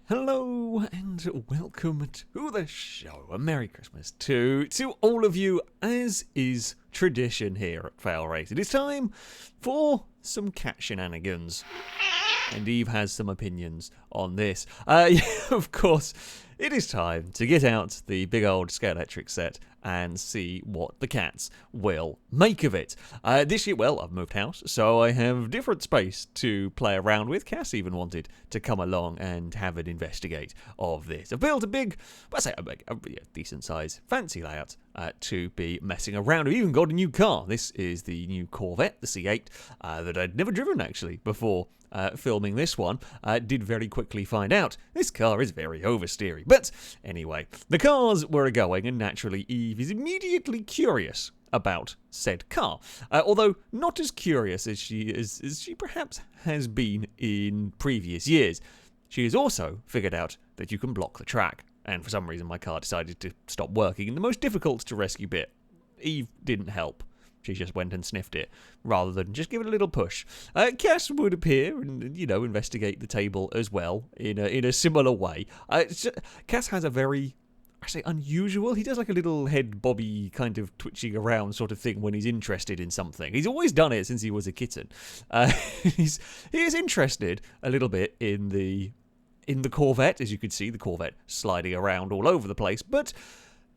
Hello and welcome to the show. A Merry Christmas to all of you, as is tradition here at FailRace. It is time for some cat shenanigans. And Eve has some opinions on this. Of course, it is time to get out the big old Scalextric set and see what the cats will make of it. This year, well, I've moved house, so I have different space to play around with. Cass even wanted to come along and have an investigate of this. I've built a big, a decent size, fancy layout to be messing around. I've even got a new car. This is the new Corvette, the C8, that I'd never driven actually before. Filming this one, did very quickly find out this car is very oversteery. But anyway, the cars were going, and naturally Eve is immediately curious about said car. Although not as curious as she perhaps has been in previous years. She has also figured out that you can block the track, and for some reason my car decided to stop working in the most difficult to rescue bit. Eve didn't help. She just went and sniffed it, rather than just give it a little push. Cass would appear and, investigate the table as well, in a similar way. Cass has a very, unusual, he does like a little head bobby kind of twitching around sort of thing when he's interested in something. He's always done it since he was a kitten. He is interested a little bit in the Corvette, as you can see, the Corvette sliding around all over the place, but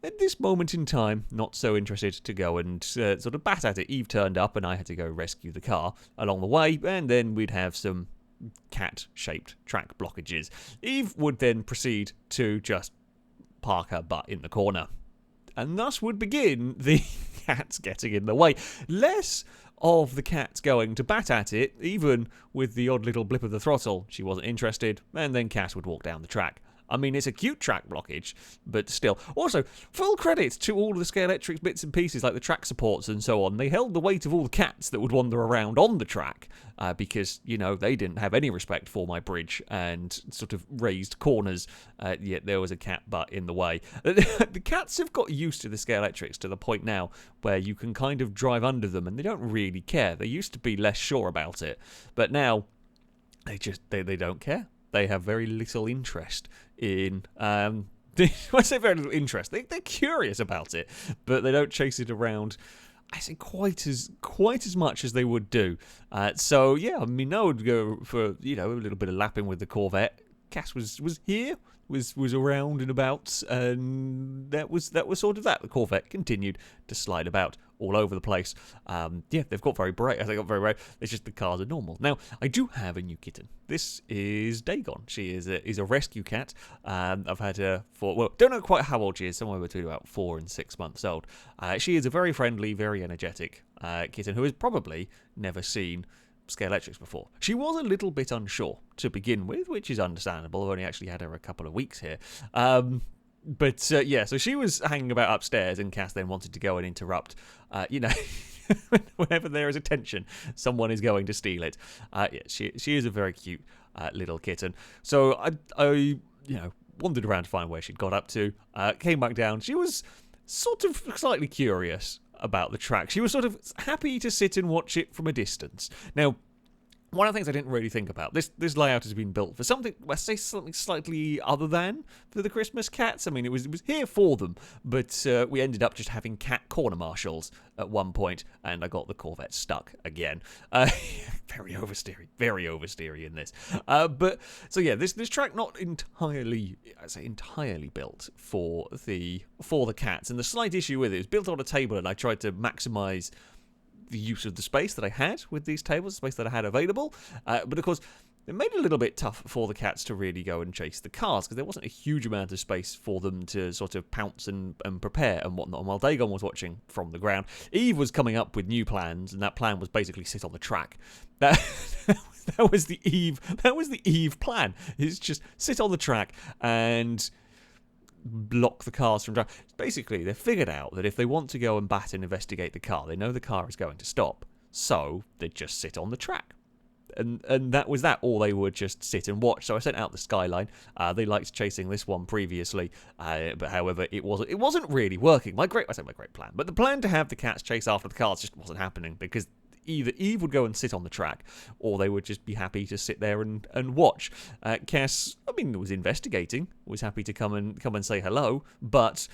at this moment in time, not so interested to go and sort of bat at it. Eve turned up and I had to go rescue the car along the way, and then we'd have some cat-shaped track blockages. Eve would then proceed to just park her butt in the corner. And thus would begin the cats getting in the way. Less of the cats going to bat at it, even with the odd little blip of the throttle. She wasn't interested, and then Cass would walk down the track. I mean, it's a cute track blockage, but still. Also, full credit to all the Scalextric bits and pieces, like the track supports and so on. They held the weight of all the cats that would wander around on the track, because, they didn't have any respect for my bridge and sort of raised corners, yet there was a cat butt in the way. The cats have got used to the Scalextrics to the point now where you can kind of drive under them and they don't really care. They used to be less sure about it, but now they don't care. They have very little interest in, I say very little interest, they're curious about it, but they don't chase it around, I say, quite as much as they would do. So yeah, I mean, I would go for, a little bit of lapping with the Corvette. Cass was here, was around and about, and that was sort of that. The Corvette continued to slide about all over the place. They've got very brave. They got very brave. It's just the cars are normal. Now, I do have a new kitten. This is Dagon. She is a rescue cat. I've had her for, don't know quite how old she is, somewhere between about 4 and 6 months old. She is a very friendly, very energetic kitten who has probably never seen Scalextrics before. She was a little bit unsure to begin with, which is understandable. I've only actually had her a couple of weeks here. So she was hanging about upstairs, and Cass then wanted to go and interrupt. Whenever there is a tension, someone is going to steal it. She is a very cute little kitten. So I wandered around to find where she'd got up to. Came back down. She was sort of slightly curious about the track. She was sort of happy to sit and watch it from a distance. Now, one of the things I didn't really think about, this layout has been built for something, let's say something slightly other than for the Christmas cats. I mean, it was here for them, but we ended up just having cat corner marshals at one point, and I got the Corvette stuck again. Very oversteery in this. This track not entirely built for the cats, and the slight issue with it was built on a table, and I tried to maximise the use of the space that I had with these tables, the space that I had available. But of course, it made it a little bit tough for the cats to really go and chase the cars, because there wasn't a huge amount of space for them to sort of pounce and prepare and whatnot. And while Dagon was watching from the ground, Eve was coming up with new plans, and that plan was basically sit on the track. That was the Eve plan. It's just sit on the track and block the cars from driving. Basically, they've figured out that if they want to go and bat and investigate the car, they know the car is going to stop, so they just sit on the track. And that was that. Or they would just sit and watch. So I sent out the Skyline. They liked chasing this one previously, but however, it wasn't really working. My great plan, but the plan to have the cats chase after the cars just wasn't happening, because either Eve would go and sit on the track, or they would just be happy to sit there and watch. Cas, I mean, was investigating, was happy to come and say hello, but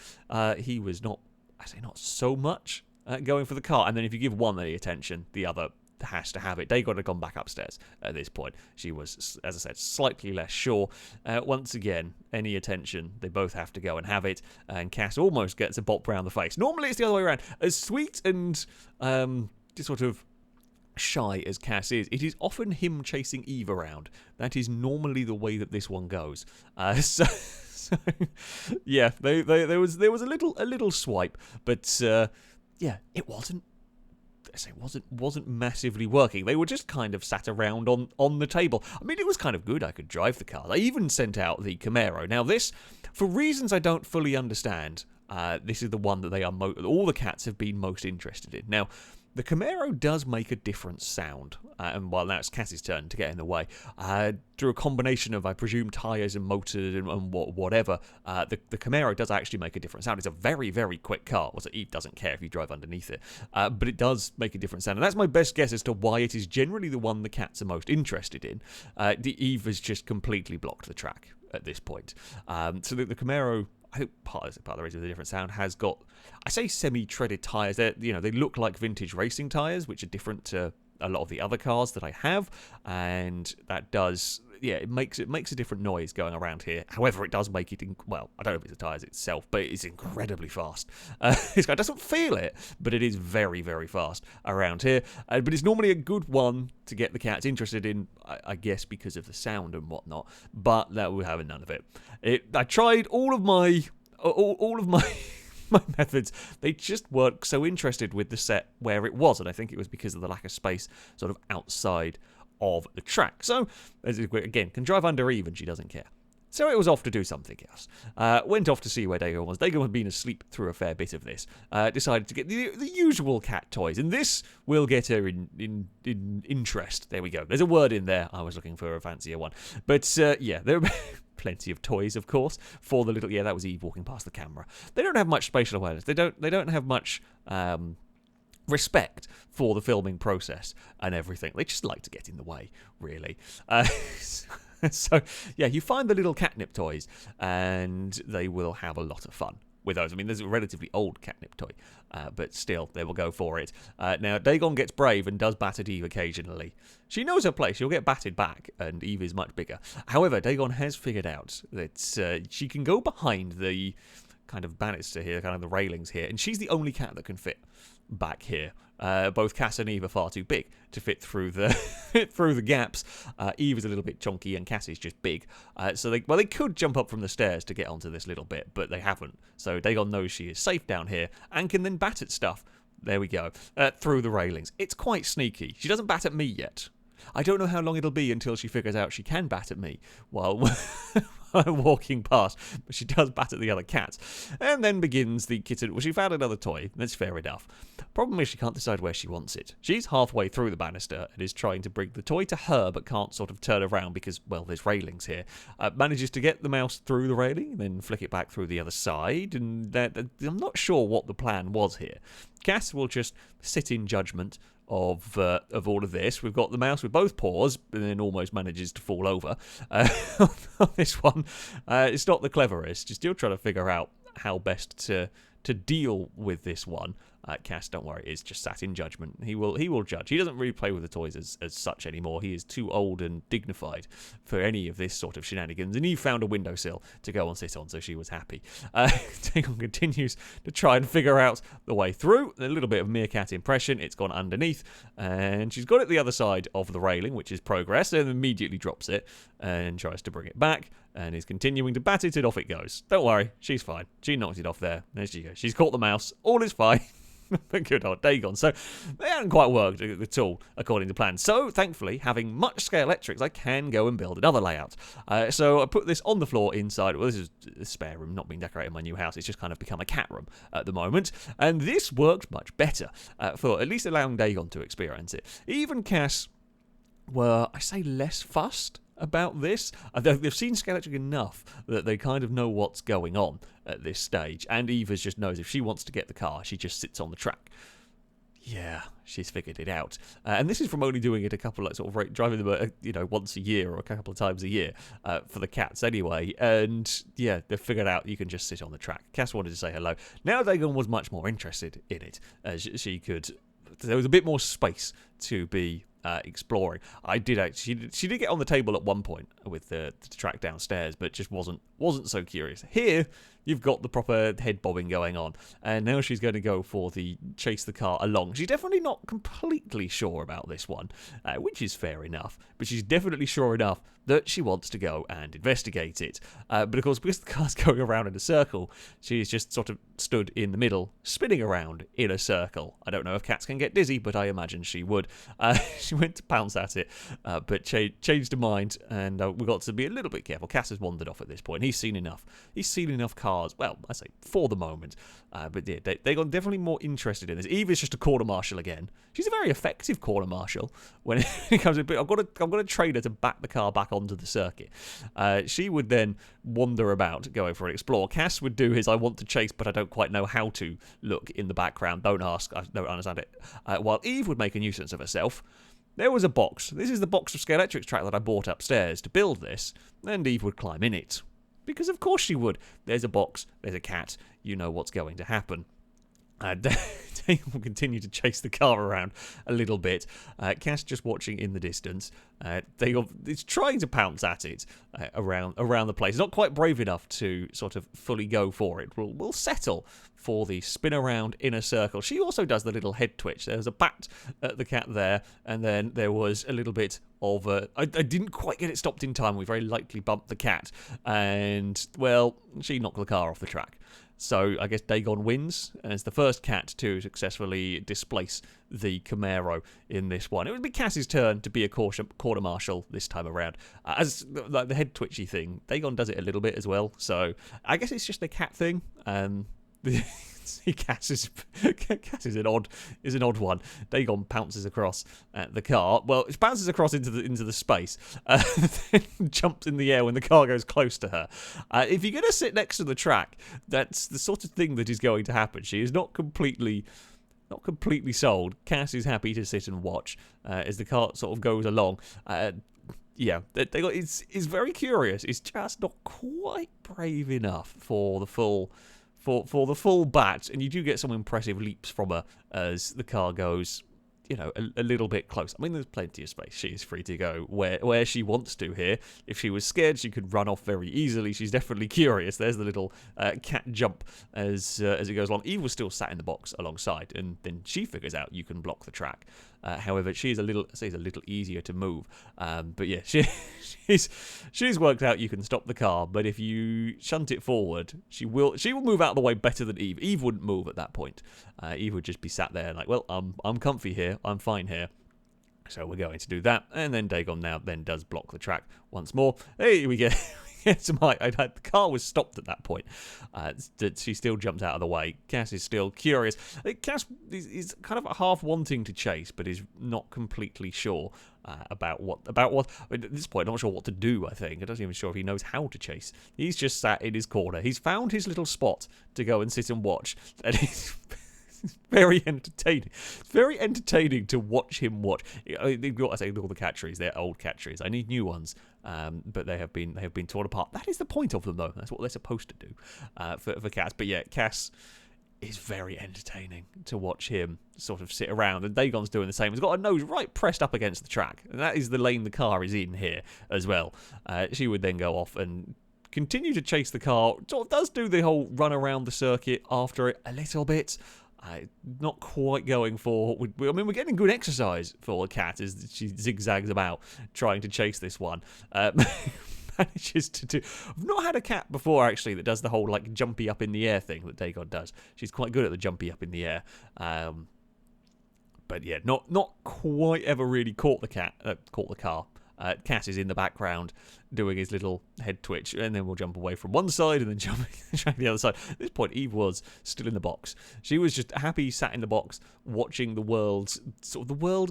he was not, I say not so much going for the car. And then if you give one any attention, the other has to have it. Dagon had gone back upstairs at this point. She was, as I said, slightly less sure. Once again, any attention, they both have to go and have it, and Cas almost gets a bop round the face. Normally it's the other way around. As sweet and just sort of shy as Cas is, it is often him chasing Eve around. That is normally the way that this one goes. So yeah, there was a little swipe, but yeah, it wasn't massively working. They were just kind of sat around on the table. I mean, it was kind of good. I could drive the car. I even sent out the Camaro. Now this, for reasons I don't fully understand, this is the one that they are all the cats have been most interested in. Now, the Camaro does make a different sound, and while now it's Cass's turn to get in the way, through a combination of, I presume, tyres and motors and whatever, the Camaro does actually make a different sound. It's a very, very quick car. Also, Eve doesn't care if you drive underneath it, but it does make a different sound, and that's my best guess as to why it is generally the one the cats are most interested in. Eve has just completely blocked the track at this point. So the Camaro, I think part of the reason the different sound has got, I say semi-treaded tyres. They look like vintage racing tyres, which are different to a lot of the other cars that I have, and that does, yeah, it makes a different noise going around here. However, it does make it, well, I don't know if it's the tyres itself, but it's incredibly fast. This guy doesn't feel it, but it is very, very fast around here. But it's normally a good one to get the cats interested in, I guess, because of the sound and whatnot. But that we're having none of it. I tried all of my my methods. They just weren't so interested with the set where it was, and I think it was because of the lack of space sort of outside of the track. So, again, can drive under Eve and she doesn't care. So it was off to do something else. Went off to see where Dagon was. Dagon had been asleep through a fair bit of this. Decided to get the usual cat toys, and this will get her in interest. There we go. There's a word in there. I was looking for a fancier one. But yeah, there are plenty of toys, of course, for the little... Yeah, that was Eve walking past the camera. They don't have much spatial awareness. They don't have much... respect for the filming process and everything. They just like to get in the way, really. So, yeah, you find the little catnip toys, and they will have a lot of fun with those. I mean, there's a relatively old catnip toy, but still, they will go for it. Now, Dagon gets brave and does bat at Eve occasionally. She knows her place. She'll get batted back, and Eve is much bigger. However, Dagon has figured out that she can go behind the kind of banister here, kind of the railings here, and she's the only cat that can fit back here. Both Cas and Eve are far too big to fit through the gaps. Eve is a little bit chunky and Cas is just big. So they could jump up from the stairs to get onto this little bit, but they haven't. So Dagon knows she is safe down here and can then bat at stuff. There we go. Through the railings. It's quite sneaky. She doesn't bat at me yet. I don't know how long it'll be until she figures out she can bat at me while walking past, but she does bat at the other cats. And then begins the kitten. Well, she found another toy. That's fair enough. Problem is she can't decide where she wants it. She's halfway through the banister and is trying to bring the toy to her, but can't sort of turn around because, well, there's railings here. Manages to get the mouse through the railing, then flick it back through the other side, and I'm not sure what the plan was here. Cas will just sit in judgment of all of this. We've got the mouse with both paws, and then almost manages to fall over. On this one, it's not the cleverest. You're still trying to figure out how best to deal with this one. Cas, don't worry, is just sat in judgment. He will judge. He doesn't really play with the toys as such anymore. He is too old and dignified for any of this sort of shenanigans. And he found a windowsill to go and sit on, so she was happy. Dagon continues to try and figure out the way through. A little bit of meerkat impression. It's gone underneath, and she's got it the other side of the railing, which is progress, and immediately drops it and tries to bring it back. And is continuing to bat it, and off it goes. Don't worry, she's fine. She knocked it off there. There she goes. She's caught the mouse. All is fine. Good old Dagon. So they haven't quite worked at all according to plan. So thankfully, having much Scalextrics, I can go and build another layout. So I put this on the floor inside. Well, this is a spare room, not being decorated in my new house. It's just kind of become a cat room at the moment. And this worked much better for at least allowing Dagon to experience it. Even Cas were, I say, less fussed about this. They've seen Scalextric enough that they kind of know what's going on at this stage, and Eva just knows if she wants to get the car, she just sits on the track. Yeah, she's figured it out, and this is from only doing it a couple of sort of driving them, once a year or a couple of times a year for the cats anyway. And yeah, they've figured out you can just sit on the track. Cass wanted to say hello. Now Dagon was much more interested in it, as she could. There was a bit more space to be exploring. I did actually. She did get on the table at one point with the track downstairs, but just wasn't so curious. Here, you've got the proper head bobbing going on, and now she's going to go for the chase the car along. She's definitely not completely sure about this one, which is fair enough, but she's definitely sure enough that she wants to go and investigate it. But of course, because the car's going around in a circle, she's just sort of stood in the middle, spinning around in a circle. I don't know if cats can get dizzy, but I imagine she would. She went to pounce at it, but changed her mind, and we've got to be a little bit careful. Cass has wandered off at this point. He's seen enough. He's seen enough cars. Well, I say for the moment. But yeah, they got definitely more interested in this. Eve is just a quarter marshal again. She's a very effective quarter marshal when it comes to. I've got to train her to back the car back onto the circuit. She would then wander about, going for an explore. Cass would do his "I want to chase, but I don't quite know how to" look in the background. Don't ask. I don't understand it. While Eve would make a nuisance of herself. There was a box. This is the box of Scalextric track that I bought upstairs to build this, and Eve would climb in it. Because of course she would. There's a box, there's a cat, you know what's going to happen. They will continue to chase the car around a little bit. Cass just watching in the distance. It's trying to pounce at it around the place. It's not quite brave enough to sort of fully go for it. We'll settle for the spin around in a circle. She also does the little head twitch. There was a bat at the cat there, and then there was a little bit of I didn't quite get it stopped in time. We very lightly bumped the cat, and well, she knocked the car off the track. So I guess Dagon wins as the first cat to successfully displace the Camaro in this one. It would be Cass's turn to be a quarter marshal this time around. As like the head twitchy thing, Dagon does it a little bit as well. So I guess it's just a cat thing. Cass is an odd one. Dagon pounces across the car. Well, it bounces across into the space, then jumps in the air when the car goes close to her. If you're going to sit next to the track, that's the sort of thing that is going to happen. She is not completely sold. Cass is happy to sit and watch as the car sort of goes along. Yeah, it's very curious. It's just not quite brave enough for the full. For the full bat, and you do get some impressive leaps from her as the car goes, a little bit close. I mean, there's plenty of space. She is free to go where she wants to here. If she was scared, she could run off very easily. She's definitely curious. There's the little cat jump as it goes along. Eve was still sat in the box alongside, and then she figures out you can block the track. However, she's a little easier to move. But yeah, she's worked out you can stop the car, but if you shunt it forward, she will move out of the way better than Eve. Eve wouldn't move at that point. Eve would just be sat there like, well, I'm comfy here. I'm fine here. So we're going to do that, and then Dagon now then does block the track once more. Hey, we get some height. The car was stopped at that point. She still jumps out of the way. Cass is still curious. Cass is kind of half wanting to chase, but is not completely sure about what. At this point, I'm not sure what to do. I think I'm not even sure if he knows how to chase. He's just sat in his corner. He's found his little spot to go and sit and watch, and he's. It's very entertaining. It's very entertaining to watch him watch. I say all the cat trees, they're old cat trees. I need new ones, but they have been torn apart. That is the point of them, though. That's what they're supposed to do for cats. But yeah, Cass is very entertaining to watch him sort of sit around, and Dagon's doing the same. He's got a nose right pressed up against the track, and that is the lane the car is in here as well. She would then go off and continue to chase the car. Sort of does do the whole run around the circuit after it a little bit. Not quite going for. We're getting good exercise for a cat as she zigzags about trying to chase this one. Manages to do. I've not had a cat before actually that does the whole like jumpy up in the air thing that Dagon does. She's quite good at the jumpy up in the air. But yeah, not quite ever really caught the car. Cass is in the background doing his little head twitch, and then we'll jump away from one side and then jump the other side. At this point, Eve was still in the box. She was just happy sat in the box watching the world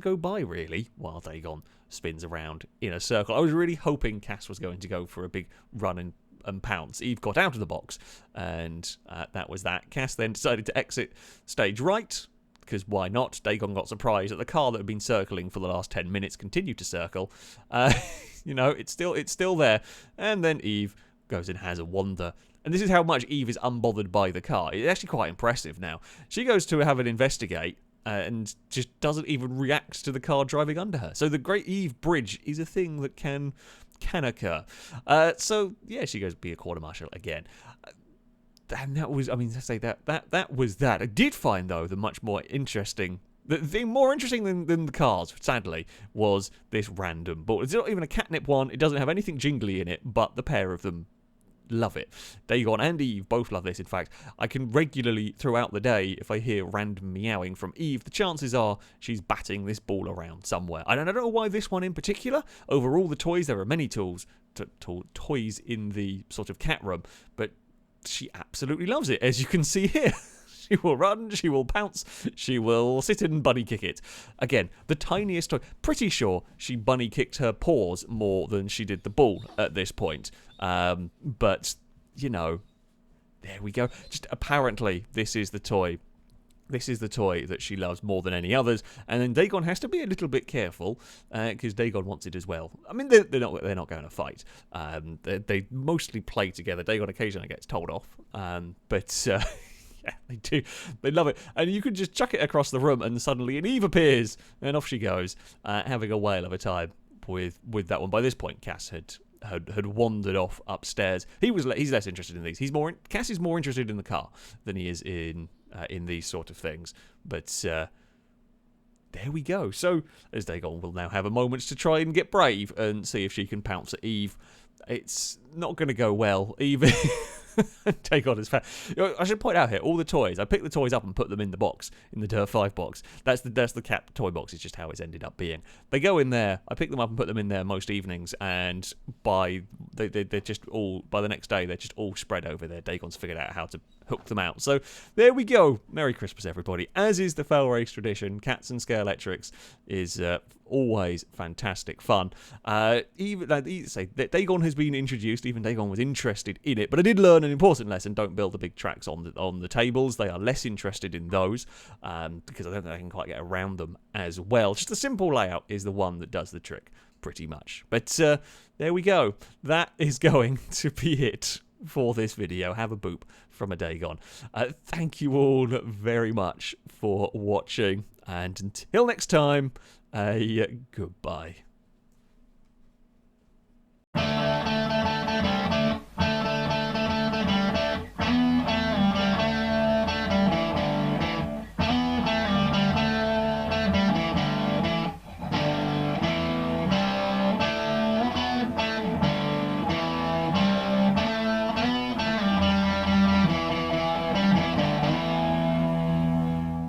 go by, really, while Dagon spins around in a circle. I was really hoping Cass was going to go for a big run and pounce. Eve got out of the box, and that was that. Cass then decided to exit stage right, because why not? Dagon got surprised that the car that had been circling for the last 10 minutes continued to circle. It's still there. And then Eve goes and has a wander. And this is how much Eve is unbothered by the car. It's actually quite impressive now. She goes to have an investigate and just doesn't even react to the car driving under her. So the Great Eve Bridge is a thing that can occur. She goes to be a quarter-marshal again. And that was, that was that. I did find, though, the much more interesting... The thing more interesting than the cars, sadly, was this random ball. It's not even a catnip one. It doesn't have anything jingly in it, but the pair of them love it. Dagon and Eve both love this. In fact, I can regularly, throughout the day, if I hear random meowing from Eve, the chances are she's batting this ball around somewhere. I don't know why this one in particular. Over all the toys, there are many toys in the sort of cat room, but she absolutely loves it, as you can see here. She will run, she will pounce, she will sit and bunny kick it. Again, the tiniest toy. Pretty sure she bunny kicked her paws more than she did the ball at this point. But, there we go. Just apparently, this is the toy. This is the toy that she loves more than any others. And then Dagon has to be a little bit careful, because Dagon wants it as well. I mean, they're not going to fight. They mostly play together. Dagon occasionally gets told off. Yeah, they do. They love it. And you can just chuck it across the room and suddenly an Eve appears. And off she goes, having a whale of a time with that one. By this point, Cas had wandered off upstairs. He's less interested in these. Cas is more interested in the car than he is in these sort of things. But there we go. So, as Dagon will now have a moment to try and get brave and see if she can pounce at Eve. It's not going to go well, Eve. Dagon is fat. I should point out here, all the toys, I picked the toys up and put them in the box, in the Der 5 box. That's the cat toy box, it's just how it's ended up being. They go in there, I pick them up and put them in there most evenings, and they're just all, by the next day, they're just all spread over there. Dagon's figured out how to hook them out. So there we go. Merry Christmas, everybody. As is the FailRace tradition, Cats and Scalextrics is always fantastic fun. Dagon has been introduced. Even Dagon was interested in it, but I did learn an important lesson: don't build the big tracks on the tables. They are less interested in those because I don't think I can quite get around them as well. Just a simple layout is the one that does the trick, pretty much. But there we go. That is going to be it for this video. Have a boop from a Dagon. Thank you all very much for watching, and until next time, goodbye.